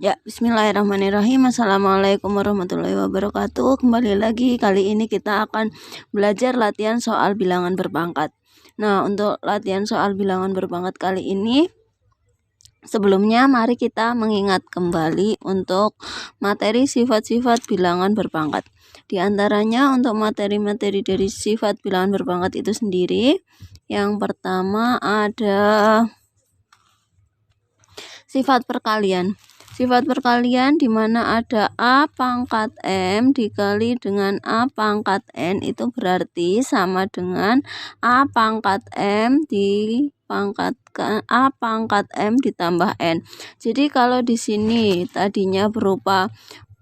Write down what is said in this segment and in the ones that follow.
Ya, bismillahirrahmanirrahim. Assalamualaikum warahmatullahi wabarakatuh. Kembali lagi, kali ini kita akan belajar latihan soal bilangan berpangkat. Nah, untuk latihan soal bilangan berpangkat kali ini, sebelumnya mari kita mengingat kembali untuk materi sifat-sifat bilangan berpangkat. Di antaranya untuk materi-materi dari sifat bilangan berpangkat itu sendiri, yang pertama ada sifat perkalian. Sifat perkalian di mana ada A pangkat M dikali dengan A pangkat N itu berarti sama dengan A pangkat M dipangkatkan A pangkat M ditambah N. Jadi kalau di sini tadinya berupa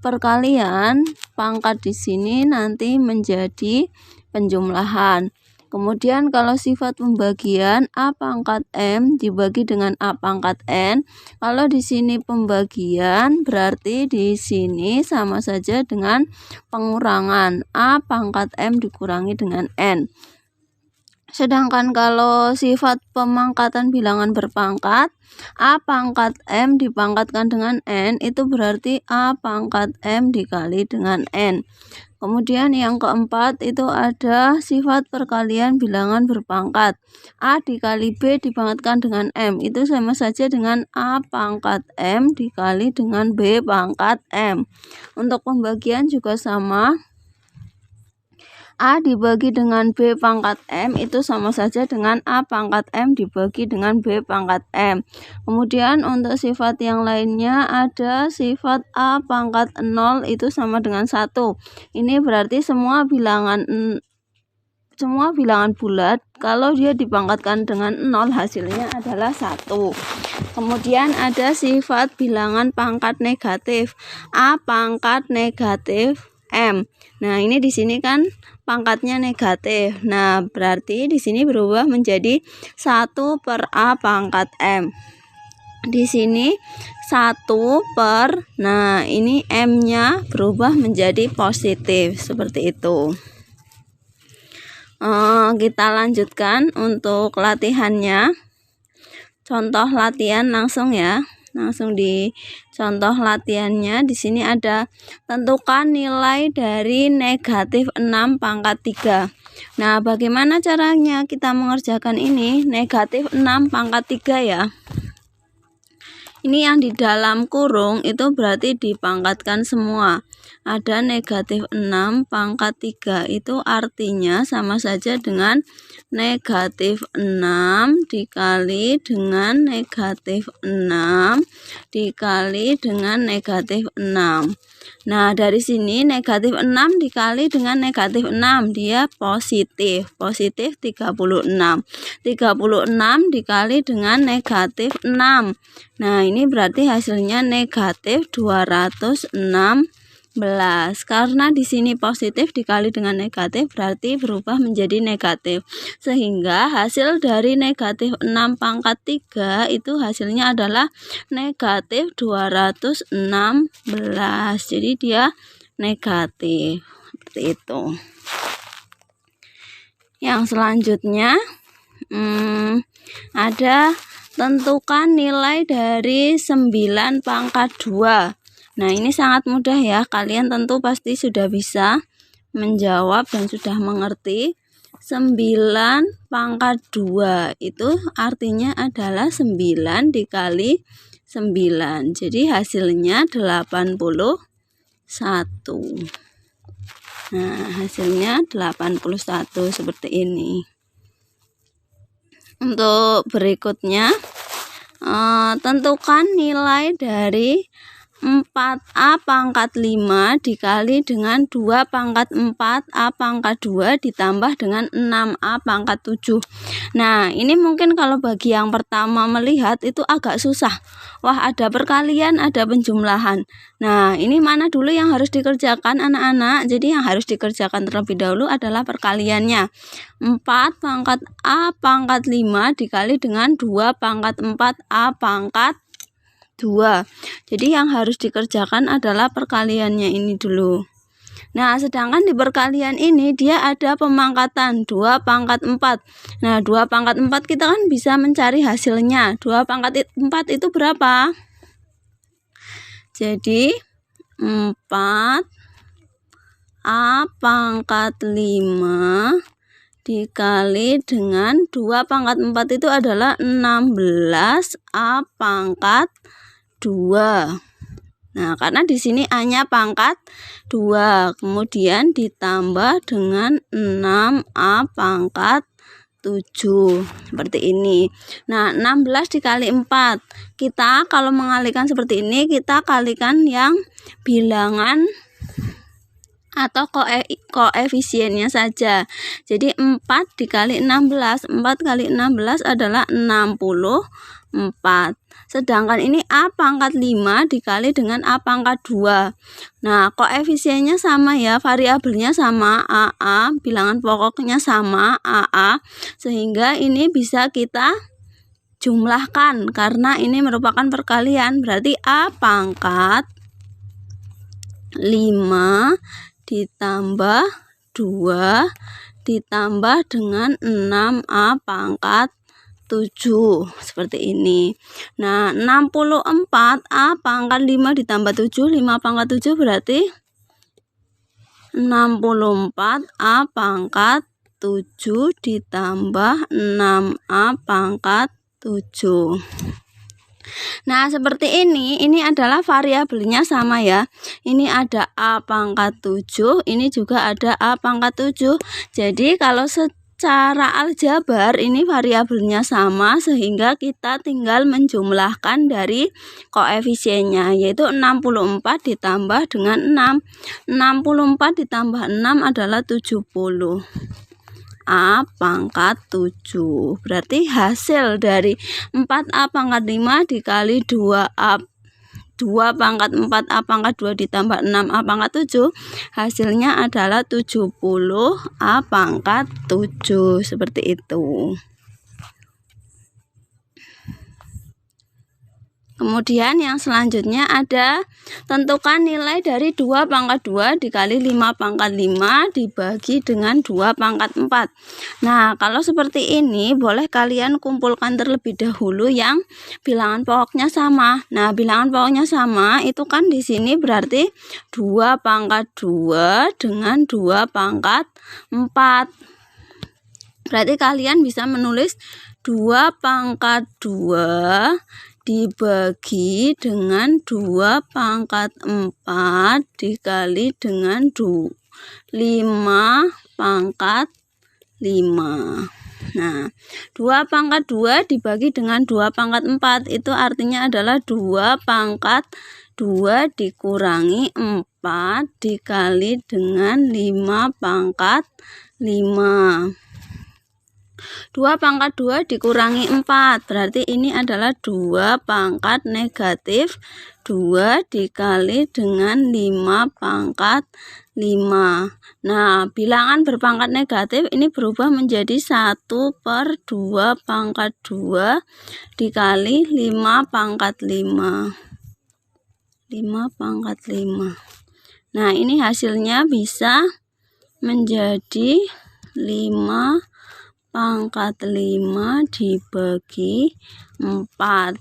perkalian, pangkat di sini nanti menjadi penjumlahan. Kemudian kalau sifat pembagian A pangkat M dibagi dengan A pangkat N, kalau di sini pembagian berarti di sini sama saja dengan pengurangan A pangkat M dikurangi dengan N. Sedangkan kalau sifat pemangkatan bilangan berpangkat, A pangkat M dipangkatkan dengan N itu berarti A pangkat M dikali dengan N. Kemudian yang keempat itu ada sifat perkalian bilangan berpangkat. A dikali B dipangkatkan dengan M itu sama saja dengan A pangkat M dikali dengan B pangkat M. Untuk pembagian juga sama. A dibagi dengan B pangkat M itu sama saja dengan A pangkat M dibagi dengan B pangkat M. Kemudian untuk sifat yang lainnya ada sifat A pangkat 0 itu sama dengan 1. Ini berarti semua bilangan bulat kalau dia dipangkatkan dengan 0 hasilnya adalah 1. Kemudian ada sifat bilangan pangkat negatif. A pangkat negatif M. Nah, ini di sini kan pangkatnya negatif. Nah, berarti di sini berubah menjadi 1 per A pangkat M. Di sini 1 per, nah ini M-nya berubah menjadi positif seperti itu. Kita lanjutkan untuk latihannya. Contoh latihan langsung ya. Langsung di contoh latihannya di sini ada tentukan nilai dari negatif 6 pangkat 3. Nah, bagaimana caranya kita mengerjakan ini? Negatif 6 pangkat 3 ya. Ini yang di dalam kurung itu berarti dipangkatkan semua. Ada negatif 6 pangkat 3 itu artinya sama saja dengan negatif 6 dikali dengan negatif 6 dikali dengan negatif 6. Nah, dari sini negatif 6 dikali dengan negatif 6 dia positif 36. 36 dikali dengan negatif 6. Nah, ini berarti hasilnya negatif 216. Karena di sini positif dikali dengan negatif berarti berubah menjadi negatif. Sehingga hasil dari negatif 6 pangkat 3 itu hasilnya adalah negatif 216. Jadi dia negatif. Seperti itu. Yang selanjutnya ada tentukan nilai dari 9 pangkat 2. Nah, ini sangat mudah ya. Kalian tentu pasti sudah bisa menjawab dan sudah mengerti. 9 pangkat 2 itu artinya adalah 9 dikali 9. Jadi hasilnya 81. Nah, hasilnya 81 seperti ini. Untuk berikutnya, tentukan nilai dari 4A pangkat 5 dikali dengan 2 pangkat 4A pangkat 2 ditambah dengan 6A pangkat 7. Nah, ini mungkin kalau bagi yang pertama melihat itu agak susah. Wah, ada perkalian, ada penjumlahan. Nah, ini mana dulu yang harus dikerjakan anak-anak? Jadi yang harus dikerjakan terlebih dahulu adalah perkaliannya. 4 pangkat A pangkat 5 dikali dengan 2 pangkat 4A pangkat 2. Jadi yang harus dikerjakan adalah perkaliannya ini dulu. Nah, sedangkan di perkalian ini dia ada pemangkatan 2 pangkat 4. Nah, 2 pangkat 4 kita kan bisa mencari hasilnya. 2 pangkat 4 itu berapa? Jadi 4 A pangkat 5 dikali dengan 2 pangkat 4 itu adalah 16 A pangkat 2. Nah, karena di sini A-nya pangkat 2, kemudian ditambah dengan 6A pangkat 7. Seperti ini. Nah, 16 dikali 4. Kita kalau mengalihkan seperti ini, kita kalikan yang bilangan atau koefisiennya saja. Jadi 4 dikali 16. 4 kali 16 adalah 64. Sedangkan ini A pangkat 5 dikali dengan A pangkat 2. Nah, koefisiennya sama ya, variabelnya sama AA, bilangan pokoknya sama AA, sehingga ini bisa kita jumlahkan karena ini merupakan perkalian. Berarti A pangkat 5 ditambah 2 ditambah dengan 6A pangkat 7. Seperti ini. Nah, 64 A pangkat 5 ditambah 7, 5 pangkat 7 berarti 64 A pangkat 7 ditambah 6A pangkat 7. Nah, seperti ini adalah variabelnya sama ya. Ini ada A pangkat 7, ini juga ada A pangkat 7. Jadi kalau secara aljabar ini variabelnya sama, sehingga kita tinggal menjumlahkan dari koefisiennya, yaitu 64 ditambah dengan 6. 64 ditambah 6 adalah 70. A pangkat 7. Berarti hasil dari 4A pangkat 5 dikali 2A 2 pangkat 4A pangkat 2 ditambah 6A pangkat 7, hasilnya adalah 70 A pangkat 7. Seperti itu. Kemudian yang selanjutnya ada tentukan nilai dari 2 pangkat 2 dikali 5 pangkat 5 dibagi dengan 2 pangkat 4. Nah, kalau seperti ini boleh kalian kumpulkan terlebih dahulu yang bilangan pokoknya sama. Nah, bilangan pokoknya sama itu kan di sini berarti 2 pangkat 2 dengan 2 pangkat 4. Berarti kalian bisa menulis 2 pangkat 2 dibagi dengan 2 pangkat 4 dikali dengan 5 pangkat 5. Nah, 2 pangkat 2 dibagi dengan 2 pangkat 4 itu artinya adalah 2 pangkat 2 dikurangi 4 dikali dengan 5 pangkat 5. 2 pangkat 2 dikurangi 4, berarti ini adalah 2 pangkat negatif 2 dikali dengan 5 pangkat 5. Nah, bilangan berpangkat negatif ini berubah menjadi 1/2 pangkat 2 dikali 5 pangkat 5. 5 pangkat 5. Nah, ini hasilnya bisa menjadi 5 pangkat 5 dibagi 4.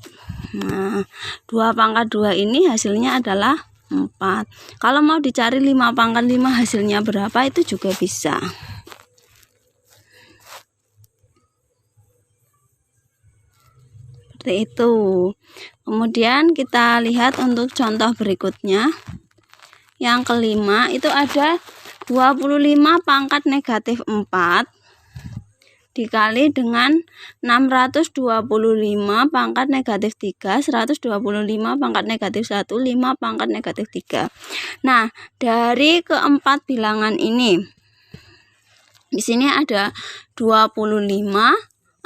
Nah, 2 pangkat 2 ini hasilnya adalah 4. Kalau mau dicari 5 pangkat 5 hasilnya berapa itu juga bisa. Seperti itu. Kemudian kita lihat untuk contoh berikutnya. Yang kelima itu ada 25 pangkat negatif 4 dikali dengan 625 pangkat negatif 3, 125 pangkat negatif 1, 5 pangkat negatif 3. Nah, dari keempat bilangan ini, di sini ada 25,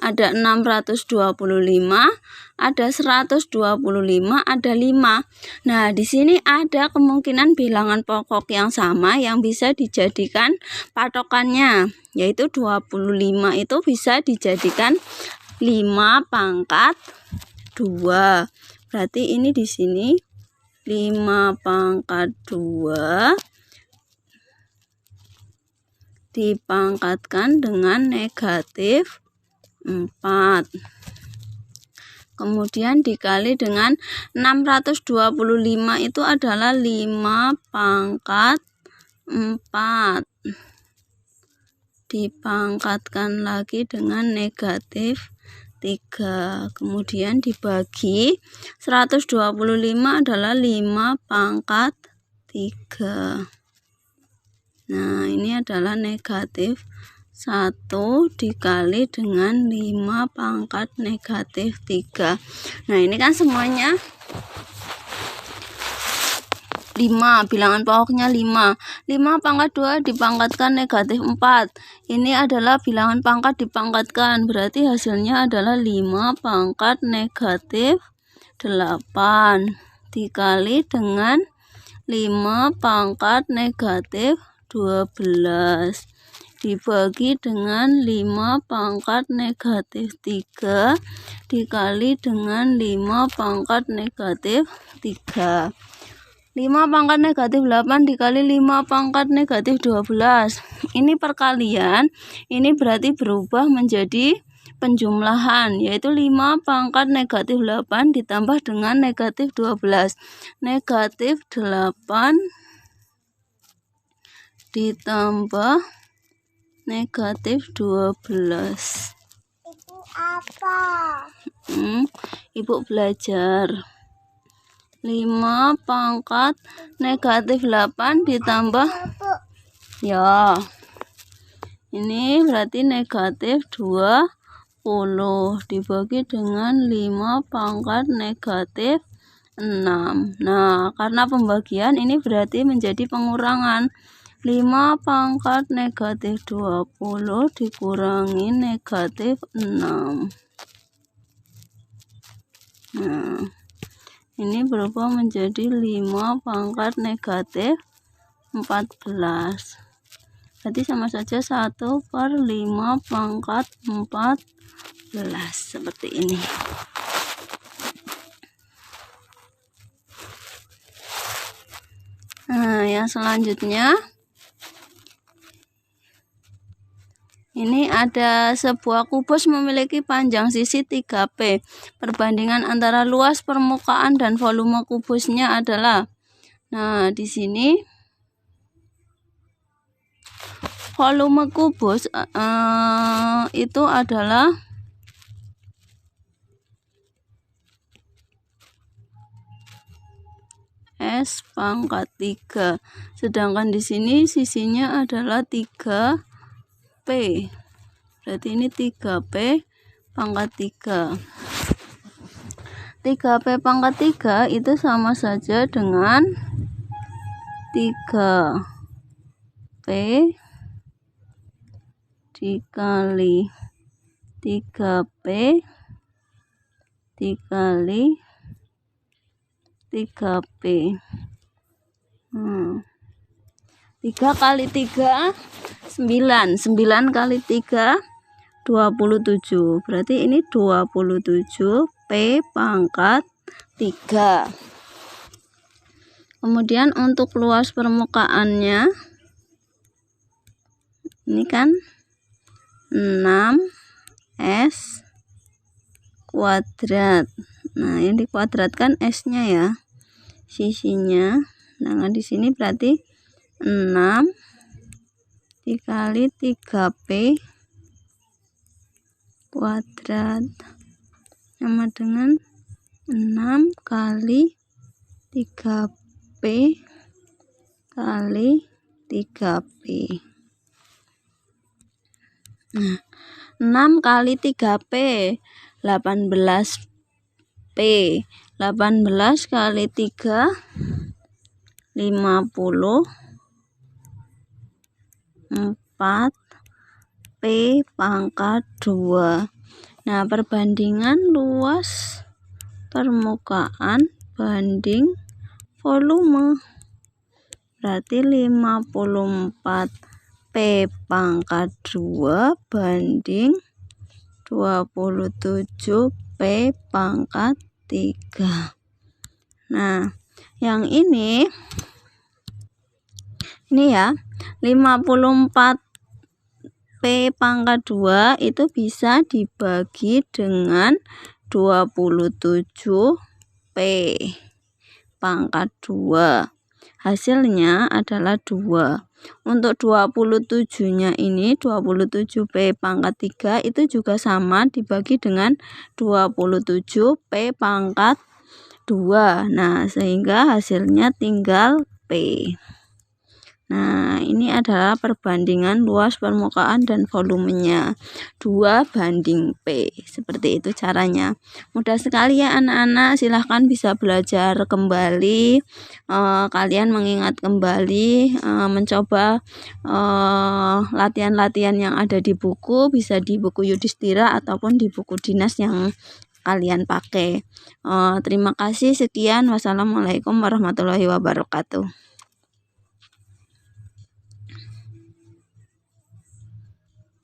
ada 625, ada 125, ada 5. Nah, di sini ada kemungkinan bilangan pokok yang sama yang bisa dijadikan patokannya, yaitu 25 itu bisa dijadikan 5 pangkat 2. Berarti ini di sini 5 pangkat 2 dipangkatkan dengan negatif 4. Kemudian dikali dengan 625 itu adalah 5 pangkat 4. Dipangkatkan lagi dengan negatif 3. Kemudian dibagi 125 adalah 5 pangkat 3. Nah, ini adalah negatif 1 dikali dengan 5 pangkat negatif 3. Nah, ini kan semuanya 5, bilangan pokoknya 5. 5 pangkat 2 dipangkatkan negatif 4. Ini adalah bilangan pangkat dipangkatkan, berarti hasilnya adalah 5 pangkat negatif 8 dikali dengan 5 pangkat negatif 12 dibagi dengan 5 pangkat negatif 3 dikali dengan 5 pangkat negatif 3. 5 pangkat negatif 8 dikali 5 pangkat negatif 12. Ini perkalian, ini berarti berubah menjadi penjumlahan, yaitu 5 pangkat negatif 8 ditambah dengan negatif 12. Negatif 8 ditambah negatif 12. Itu apa? Ibu belajar. 5 pangkat negatif 8 ditambah, ya, ini berarti negatif 20 dibagi dengan 5 pangkat negatif 6. Nah, karena pembagian ini berarti menjadi pengurangan. 5 pangkat negatif 20 dikurangi negatif 6. Nah, ini berubah menjadi 5 pangkat negatif 14. Berarti sama saja 1/5 pangkat 14. Seperti ini. Nah, yang selanjutnya, ini ada sebuah kubus memiliki panjang sisi 3P. Perbandingan antara luas permukaan dan volume kubusnya adalah. Nah, di sini volume kubus itu adalah S pangkat 3. Sedangkan di sini sisinya adalah 3P. Berarti ini 3P pangkat 3. 3P pangkat 3 itu sama saja dengan 3P dikali 3P dikali 3P. 3 kali 3 9. 9 kali 3 27. Berarti ini 27P pangkat 3. Kemudian untuk luas permukaannya, ini kan 6S kuadrat. Nah, yang dikuadratkan S-nya ya, sisinya. Nah, di sini berarti 6 dikali 3P kuadrat sama dengan 6 kali 3P kali 3P. Nah, 6 kali 3P 18P. 18 kali 3 50. 4P pangkat 2. Nah, perbandingan luas permukaan banding volume. Berarti 54P pangkat 2 banding 27P pangkat 3. Nah, yang ini ya, 54P pangkat 2 itu bisa dibagi dengan 27P pangkat 2. Hasilnya adalah 2. Untuk 27-nya ini 27P pangkat 3 itu juga sama dibagi dengan 27P pangkat 2. Nah, sehingga hasilnya tinggal P. Nah, ini adalah perbandingan luas permukaan dan volumenya 2 banding P. Seperti itu caranya. Mudah sekali ya anak-anak, silahkan bisa belajar kembali. Kalian mengingat kembali, mencoba latihan-latihan yang ada di buku, bisa di buku Yudhistira ataupun di buku dinas yang kalian pakai. Terima kasih, sekian. Wassalamualaikum warahmatullahi wabarakatuh.